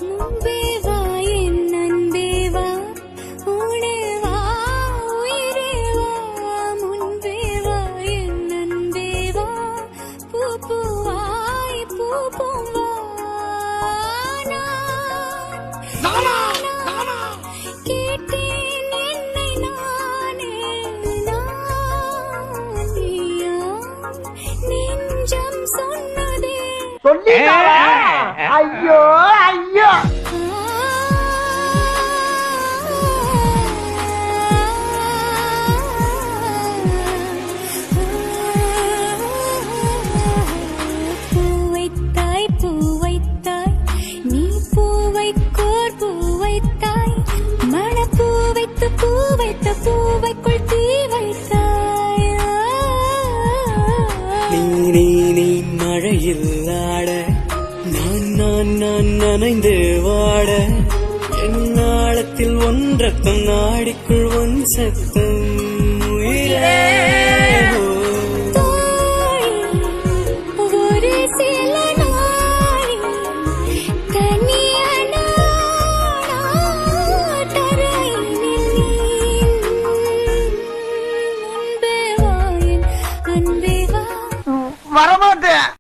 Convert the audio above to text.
முன்பே வா என் அன்பே வா, உனே வா உயிரே வா, முன்பே வா என் அன்பே வா, பூ பூவாய் பூ பூவா. கேட்டேன் என்னை நானே, நான் நீயா, நெஞ்சம் சொன்னதே. ஐயோ ஐயோ பூவைத்தாய் பூவைத்தாய், நீ பூவைக்கோர் பூவைத்தாய், மணப்பூ வைத்து பூ வைத்த பூவைக்குள் தீ வைத்தாய். நீ மழையில் ஆட, நான் நனைந்து வாட, என் நாளத்தில் ஒன்றத்தம் நாடிக்குள் ஒன் சத்தம் உயிரே. ஒரு சில நாள் தனியான தரையினில் முன்பே வா என் அன்பே வா. வரமாட்டேன்.